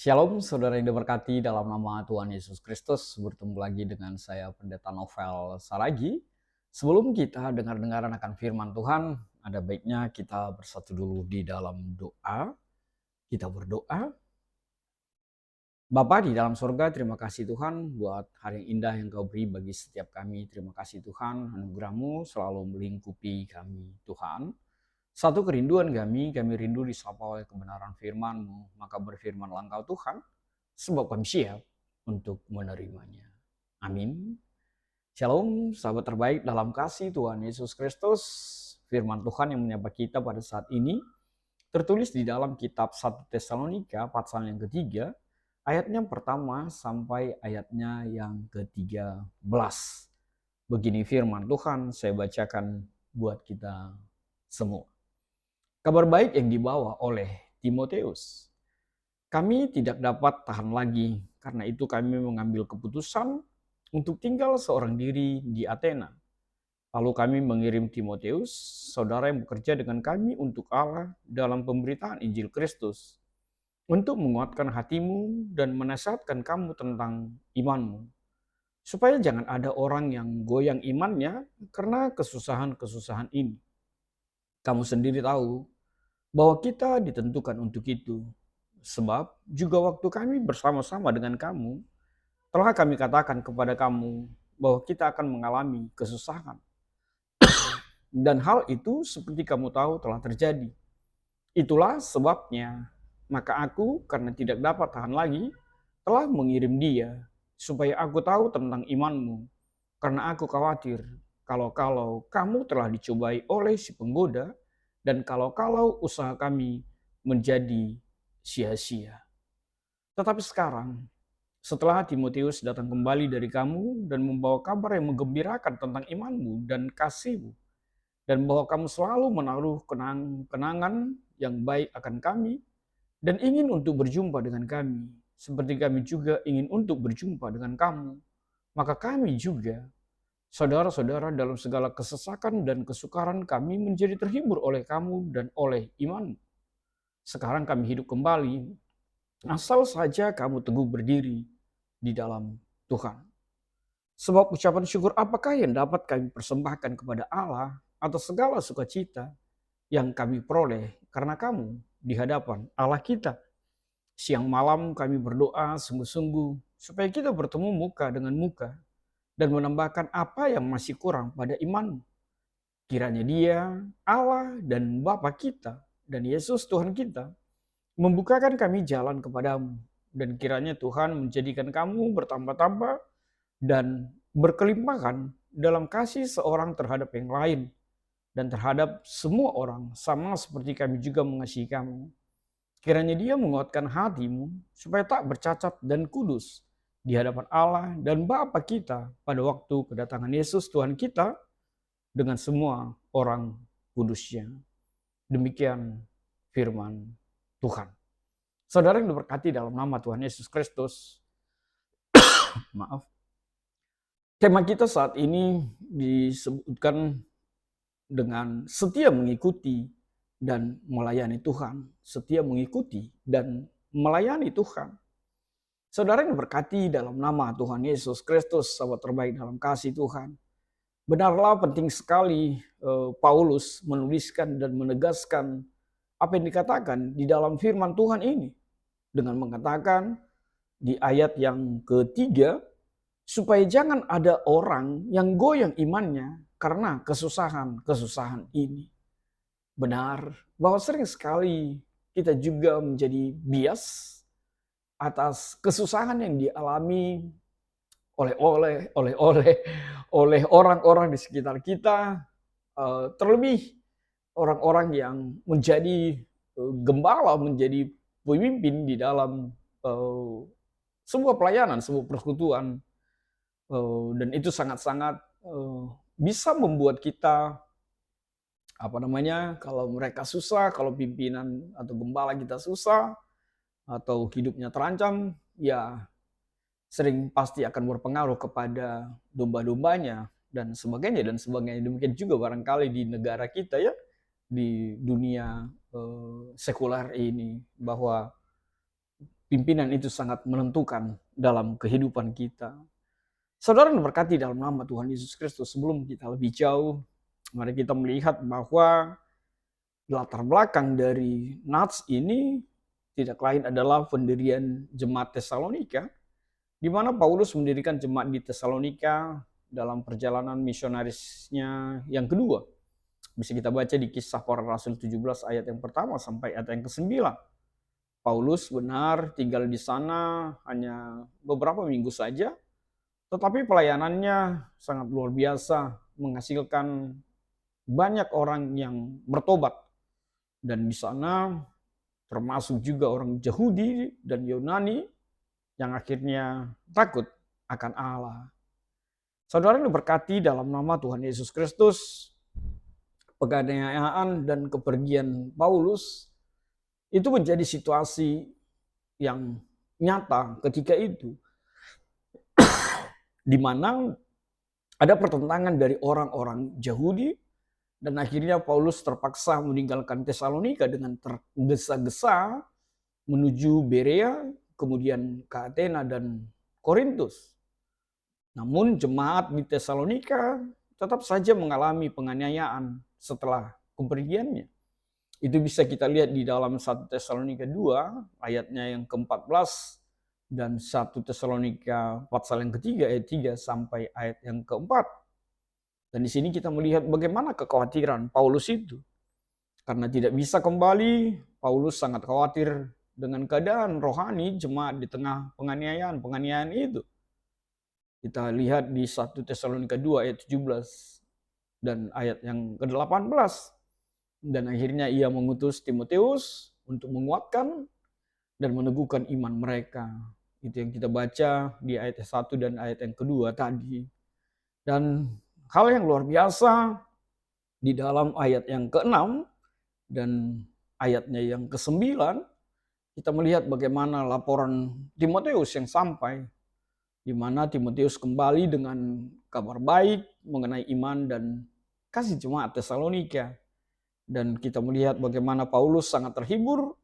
Shalom, saudara yang diberkati dalam nama Tuhan Yesus Kristus. Bertemu lagi dengan saya, Pendeta Novel Saragi. Sebelum kita dengar-dengaran akan firman Tuhan, ada baiknya kita bersatu dulu di dalam doa. Kita berdoa. Bapa di dalam surga, terima kasih Tuhan buat hari yang indah yang Kau beri bagi setiap kami. Terima kasih Tuhan, anugerah-Mu selalu melingkupi kami Tuhan. Satu kerinduan kami rindu disapa oleh kebenaran firman-Mu. Maka berfirmanlah Engkau Tuhan, sebab kami siap untuk menerimanya. Amin. Shalom, sahabat terbaik dalam kasih Tuhan Yesus Kristus. Firman Tuhan yang menyapa kita pada saat ini tertulis di dalam kitab 1 Tesalonika pasal yang ketiga, ayatnya pertama sampai ayatnya yang ke-13. Begini firman Tuhan, saya bacakan buat kita semua. Kabar baik yang dibawa oleh Timotius. Kami tidak dapat tahan lagi, karena itu kami mengambil keputusan untuk tinggal seorang diri di Athena. Lalu kami mengirim Timotius, saudara yang bekerja dengan kami untuk Allah dalam pemberitaan Injil Kristus, untuk menguatkan hatimu dan menasihatkan kamu tentang imanmu, supaya jangan ada orang yang goyang imannya karena kesusahan-kesusahan ini. Kamu sendiri tahu bahwa kita ditentukan untuk itu. Sebab juga waktu kami bersama-sama dengan kamu, telah kami katakan kepada kamu bahwa kita akan mengalami kesusahan. Dan hal itu seperti kamu tahu telah terjadi. Itulah sebabnya, maka aku karena tidak dapat tahan lagi, telah mengirim dia, supaya aku tahu tentang imanmu. Karena aku khawatir, kalau kamu telah dicobai oleh si penggoda, dan kalau usaha kami menjadi sia-sia. Tetapi sekarang, setelah Timotius datang kembali dari kamu dan membawa kabar yang menggembirakan tentang imanmu dan kasihmu, dan bahwa kamu selalu menaruh kenangan yang baik akan kami, dan ingin untuk berjumpa dengan kami, seperti kami juga ingin untuk berjumpa dengan kamu, maka kami juga, saudara-saudara, dalam segala kesesakan dan kesukaran kami menjadi terhibur oleh kamu dan oleh imanmu. Sekarang kami hidup kembali, asal saja kamu teguh berdiri di dalam Tuhan. Sebab ucapan syukur apakah yang dapat kami persembahkan kepada Allah atas segala sukacita yang kami peroleh karena kamu di hadapan Allah kita. Siang malam kami berdoa sungguh-sungguh supaya kita bertemu muka dengan muka dan menambahkan apa yang masih kurang pada iman. Kiranya Dia, Allah dan Bapa kita dan Yesus Tuhan kita membukakan kami jalan kepadamu, dan kiranya Tuhan menjadikan kamu bertambah-tambah dan berkelimpahan dalam kasih seorang terhadap yang lain dan terhadap semua orang, sama seperti kami juga mengasihi kamu. Kiranya Dia menguatkan hatimu supaya tak bercacat dan kudus di hadapan Allah dan Bapa kita pada waktu kedatangan Yesus Tuhan kita dengan semua orang kudusnya. Demikian firman Tuhan. Saudara yang diberkati dalam nama Tuhan Yesus Kristus, maaf. Tema kita saat ini disebutkan dengan setia mengikuti dan melayani Tuhan. Setia mengikuti dan melayani Tuhan. Saudara yang diberkati dalam nama Tuhan Yesus Kristus, sahabat terbaik dalam kasih Tuhan. Benarlah penting sekali Paulus menuliskan dan menegaskan apa yang dikatakan di dalam firman Tuhan ini. Dengan mengatakan di ayat yang ketiga, supaya jangan ada orang yang goyang imannya karena kesusahan-kesusahan ini. Benar bahwa sering sekali kita juga menjadi bias atas kesusahan yang dialami oleh orang-orang di sekitar kita, terlebih orang-orang yang menjadi gembala, menjadi pemimpin di dalam sebuah pelayanan, sebuah persekutuan, dan itu sangat-sangat bisa membuat kita kalau mereka susah, kalau pimpinan atau gembala kita susah atau hidupnya terancam, ya sering pasti akan berpengaruh kepada domba-dombanya dan sebagainya dan sebagainya. Demikian juga barangkali di negara kita ya, di dunia sekuler ini, bahwa pimpinan itu sangat menentukan dalam kehidupan kita. Saudara yang berkati dalam nama Tuhan Yesus Kristus, sebelum kita lebih jauh, mari kita melihat bahwa latar belakang dari Nats ini tidak lain adalah pendirian jemaat Tesalonika, di mana Paulus mendirikan jemaat di Tesalonika dalam perjalanan misionarisnya yang kedua. Bisa kita baca di Kisah Para Rasul 17 ayat yang pertama sampai ayat yang ke-9. Paulus benar tinggal di sana hanya beberapa minggu saja, tetapi pelayanannya sangat luar biasa, menghasilkan banyak orang yang bertobat. Dan di sana termasuk juga orang Yahudi dan Yunani yang akhirnya takut akan Allah. Saudara diberkati dalam nama Tuhan Yesus Kristus, penganiayaan dan kepergian Paulus itu menjadi situasi yang nyata ketika itu, di mana ada pertentangan dari orang-orang Yahudi, dan akhirnya Paulus terpaksa meninggalkan Tesalonika dengan tergesa-gesa menuju Berea, kemudian ke Athena dan Korintus. Namun jemaat di Tesalonika tetap saja mengalami penganiayaan setelah kepergiannya. Itu bisa kita lihat di dalam 1 Tesalonika 2 ayatnya yang ke-14 dan 1 Tesalonika pasal yang ketiga ayat 3 sampai ayat yang ke-4. Dan di sini kita melihat bagaimana kekhawatiran Paulus itu. Karena tidak bisa kembali, Paulus sangat khawatir dengan keadaan rohani jemaat di tengah penganiayaan itu. Kita lihat di 1 Tesalonika 2 ayat 17 dan ayat yang ke-18. Dan akhirnya ia mengutus Timoteus untuk menguatkan dan meneguhkan iman mereka. Itu yang kita baca di ayat 1 dan ayat yang kedua tadi. Dan hal yang luar biasa di dalam ayat yang ke-6 dan ayatnya yang ke-9, kita melihat bagaimana laporan Timoteus yang sampai, di mana Timoteus kembali dengan kabar baik mengenai iman dan kasih jemaat Tesalonika. Dan kita melihat bagaimana Paulus sangat terhibur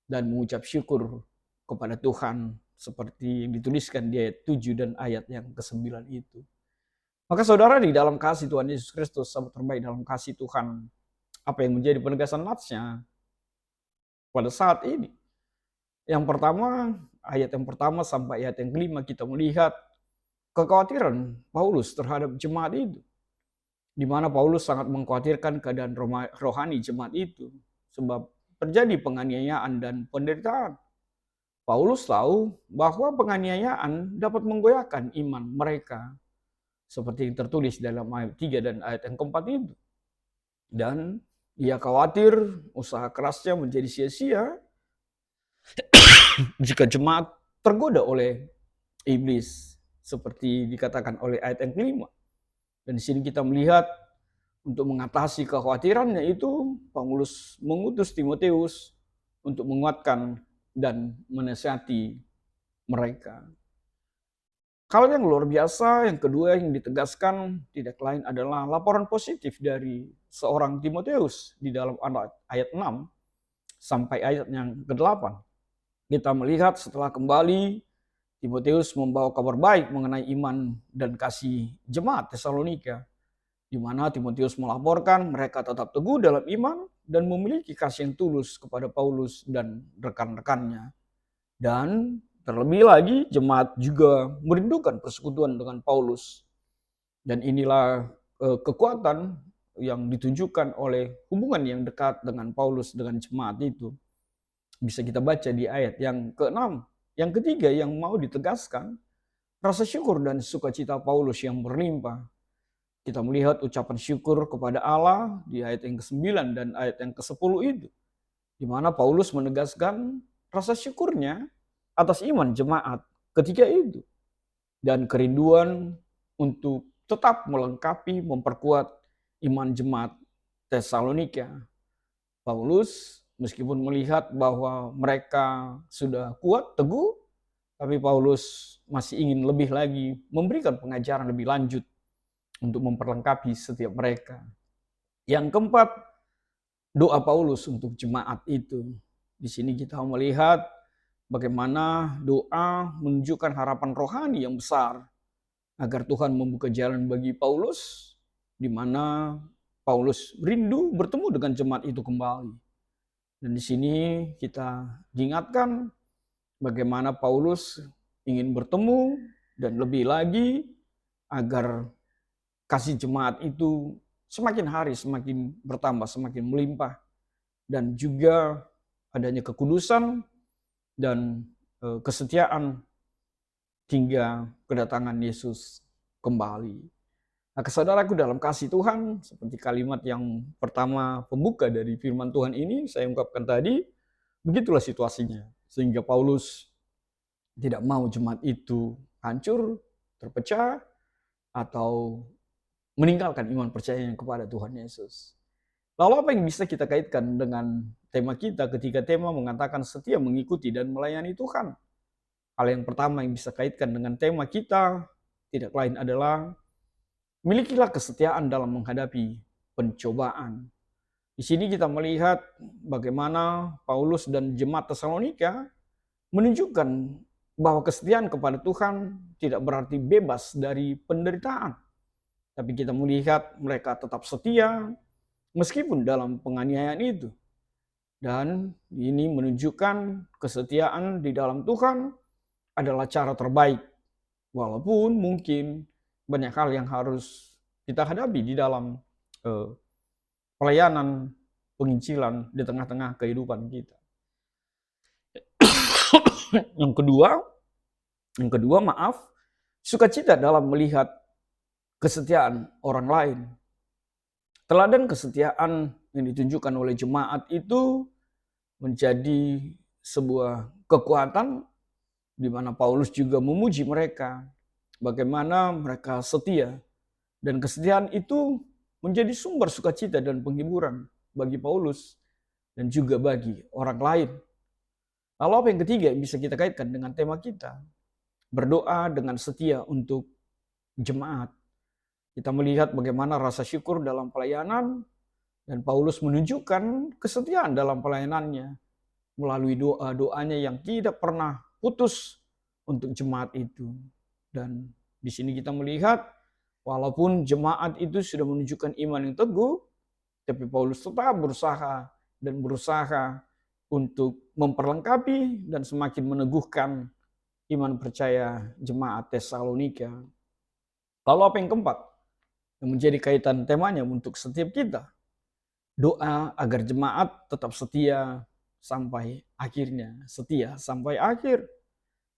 dan mengucap syukur kepada Tuhan, seperti yang dituliskan di ayat 7 dan ayat yang ke-9 itu. Maka saudara, di dalam kasih Tuhan Yesus Kristus, sahabat terbaik dalam kasih Tuhan, apa yang menjadi penegasan natsnya pada saat ini? Yang pertama, ayat yang pertama sampai ayat yang kelima kita melihat kekhawatiran Paulus terhadap jemaat itu. Di mana Paulus sangat mengkhawatirkan keadaan rohani jemaat itu, sebab terjadi penganiayaan dan penderitaan. Paulus tahu bahwa penganiayaan dapat menggoyahkan iman mereka, seperti yang tertulis dalam ayat 3 dan ayat yang keempat itu. Dan ia khawatir usaha kerasnya menjadi sia-sia jika jemaat tergoda oleh iblis, seperti dikatakan oleh ayat yang kelima. Dan di sini kita melihat untuk mengatasi kekhawatirannya itu, Paulus mengutus Timoteus untuk menguatkan dan menasihati mereka. Hal yang luar biasa yang kedua yang ditegaskan tidak lain adalah laporan positif dari seorang Timoteus di dalam ayat 6 sampai ayat yang ke-8. Kita melihat setelah kembali, Timoteus membawa kabar baik mengenai iman dan kasih jemaat Tesalonika, di mana Timoteus melaporkan mereka tetap teguh dalam iman dan memiliki kasih yang tulus kepada Paulus dan rekan-rekannya. Dan terlebih lagi jemaat juga merindukan persekutuan dengan Paulus. Dan inilah kekuatan yang ditunjukkan oleh hubungan yang dekat dengan Paulus dengan jemaat itu. Bisa kita baca di ayat yang ke-6. Yang ketiga yang mau ditegaskan, rasa syukur dan sukacita Paulus yang berlimpah. Kita melihat ucapan syukur kepada Allah di ayat yang ke-9 dan ayat yang ke-10 itu, di mana Paulus menegaskan rasa syukurnya atas iman jemaat ketika itu, dan kerinduan untuk tetap melengkapi, memperkuat iman jemaat Tesalonika. Paulus meskipun melihat bahwa mereka sudah kuat, teguh, tapi Paulus masih ingin lebih lagi memberikan pengajaran lebih lanjut untuk memperlengkapi setiap mereka. Yang keempat, doa Paulus untuk jemaat itu. Di sini kita melihat bagaimana doa menunjukkan harapan rohani yang besar agar Tuhan membuka jalan bagi Paulus, di mana Paulus rindu bertemu dengan jemaat itu kembali. Dan di sini kita diingatkan bagaimana Paulus ingin bertemu dan lebih lagi agar kasih jemaat itu semakin hari semakin bertambah, semakin melimpah. Dan juga adanya kekudusan dan kesetiaan hingga kedatangan Yesus kembali. Nah, saudaraku dalam kasih Tuhan, seperti kalimat yang pertama pembuka dari firman Tuhan ini saya ungkapkan tadi, begitulah situasinya. Sehingga Paulus tidak mau jemaat itu hancur, terpecah, atau meninggalkan iman percayanya kepada Tuhan Yesus. Lalu apa yang bisa kita kaitkan dengan tema kita ketika tema mengatakan setia mengikuti dan melayani Tuhan? Hal yang pertama yang bisa kaitkan dengan tema kita tidak lain adalah milikilah kesetiaan dalam menghadapi pencobaan. Di sini kita melihat bagaimana Paulus dan jemaat Tesalonika menunjukkan bahwa kesetiaan kepada Tuhan tidak berarti bebas dari penderitaan. Tapi kita melihat mereka tetap setia meskipun dalam penganiayaan itu. Dan ini menunjukkan kesetiaan di dalam Tuhan adalah cara terbaik. Walaupun mungkin banyak hal yang harus kita hadapi di dalam pelayanan penginjilan di tengah-tengah kehidupan kita. Yang kedua, sukacita dalam melihat kesetiaan orang lain. Teladan kesetiaan yang ditunjukkan oleh jemaat itu menjadi sebuah kekuatan di mana Paulus juga memuji mereka, bagaimana mereka setia. Dan kesetiaan itu menjadi sumber sukacita dan penghiburan bagi Paulus dan juga bagi orang lain. Lalu apa yang ketiga yang bisa kita kaitkan dengan tema kita? Berdoa dengan setia untuk jemaat. Kita melihat bagaimana rasa syukur dalam pelayanan dan Paulus menunjukkan kesetiaan dalam pelayanannya melalui doa-doanya yang tidak pernah putus untuk jemaat itu. Dan di sini kita melihat walaupun jemaat itu sudah menunjukkan iman yang teguh, tapi Paulus tetap berusaha untuk memperlengkapi dan semakin meneguhkan iman percaya jemaat Tesalonika. Lalu apa yang keempat? Yang menjadi kaitan temanya untuk setiap kita. Doa agar jemaat tetap setia sampai akhirnya. Setia sampai akhir.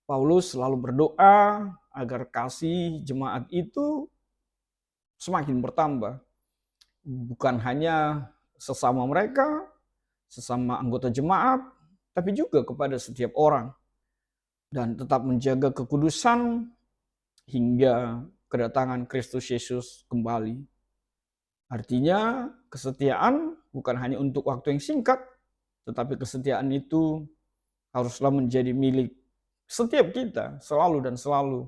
Paulus selalu berdoa agar kasih jemaat itu semakin bertambah. Bukan hanya sesama mereka, sesama anggota jemaat, tapi juga kepada setiap orang. Dan tetap menjaga kekudusan hingga kedatangan Kristus Yesus kembali. Artinya kesetiaan bukan hanya untuk waktu yang singkat, tetapi kesetiaan itu haruslah menjadi milik setiap kita selalu dan selalu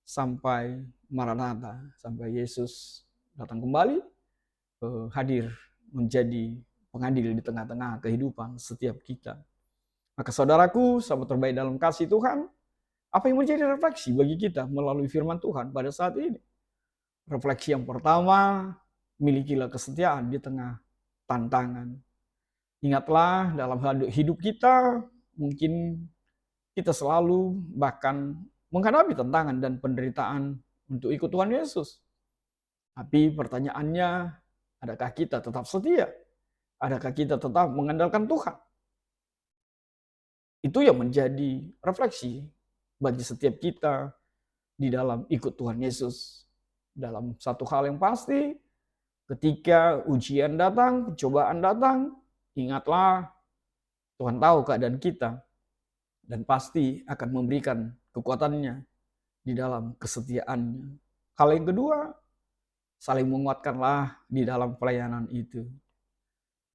sampai Maranatha, sampai Yesus datang kembali, hadir menjadi pengadil di tengah-tengah kehidupan setiap kita. Maka saudaraku, sahabat terbaik dalam kasih Tuhan, apa yang menjadi refleksi bagi kita melalui firman Tuhan pada saat ini? Refleksi yang pertama, milikilah kesetiaan di tengah tantangan. Ingatlah dalam hidup kita, mungkin kita selalu bahkan menghadapi tantangan dan penderitaan untuk ikut Tuhan Yesus. Tapi pertanyaannya, adakah kita tetap setia? Adakah kita tetap mengandalkan Tuhan? Itu yang menjadi refleksi bagi setiap kita di dalam ikut Tuhan Yesus. Dalam satu hal yang pasti, ketika ujian datang, pencobaan datang, ingatlah Tuhan tahu keadaan kita dan pasti akan memberikan kekuatannya di dalam kesetiaannya. Hal yang kedua, saling menguatkanlah di dalam pelayanan itu.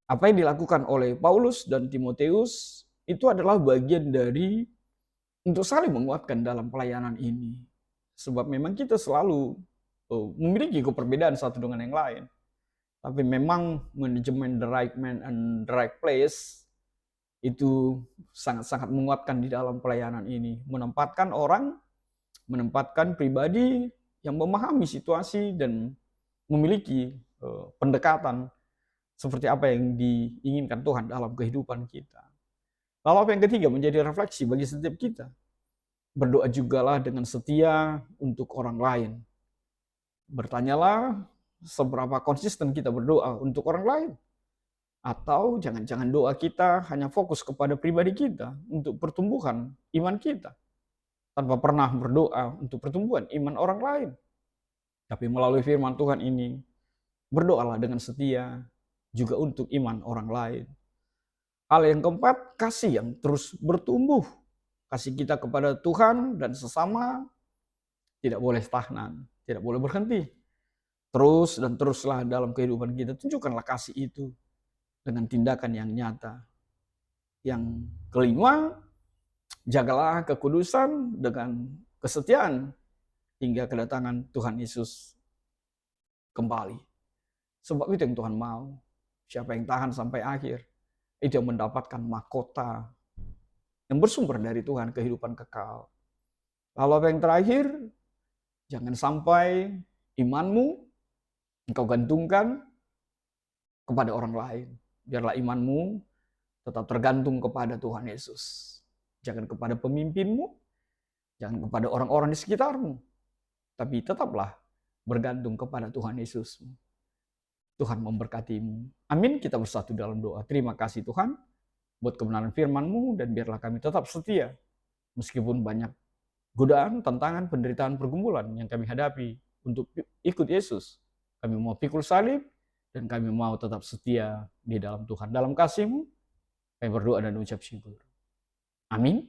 Apa yang dilakukan oleh Paulus dan Timoteus itu adalah bagian dari untuk saling menguatkan dalam pelayanan ini. Sebab memang kita selalu memiliki perbedaan satu dengan yang lain. Tapi memang manajemen the right man and the right place itu sangat-sangat menguatkan di dalam pelayanan ini. Menempatkan pribadi yang memahami situasi dan memiliki pendekatan seperti apa yang diinginkan Tuhan dalam kehidupan kita. Lalu apa yang ketiga menjadi refleksi bagi setiap kita. Berdoa jugalah dengan setia untuk orang lain. Bertanyalah seberapa konsisten kita berdoa untuk orang lain. Atau jangan-jangan doa kita hanya fokus kepada pribadi kita untuk pertumbuhan iman kita. Tanpa pernah berdoa untuk pertumbuhan iman orang lain. Tapi melalui firman Tuhan ini, berdoalah dengan setia juga untuk iman orang lain. Hal yang keempat, kasih yang terus bertumbuh. Kasih kita kepada Tuhan dan sesama tidak boleh stagnan, tidak boleh berhenti. Terus dan teruslah dalam kehidupan kita, tunjukkanlah kasih itu dengan tindakan yang nyata. Yang kelima, jagalah kekudusan dengan kesetiaan hingga kedatangan Tuhan Yesus kembali. Sebab itu yang Tuhan mau. Siapa yang tahan sampai akhir, itu yang mendapatkan mahkota yang bersumber dari Tuhan, kehidupan kekal. Lalu apa yang terakhir, jangan sampai imanmu engkau gantungkan kepada orang lain. Biarlah imanmu tetap tergantung kepada Tuhan Yesus. Jangan kepada pemimpinmu, jangan kepada orang-orang di sekitarmu, tapi tetaplah bergantung kepada Tuhan Yesus. Tuhan memberkatimu. Amin. Kita bersatu dalam doa. Terima kasih Tuhan buat kebenaran firman-Mu, dan biarlah kami tetap setia meskipun banyak godaan, tantangan, penderitaan, pergumulan yang kami hadapi untuk ikut Yesus. Kami mau pikul salib dan kami mau tetap setia di dalam Tuhan. Dalam kasih-Mu kami berdoa dan ucap syukur. Amin.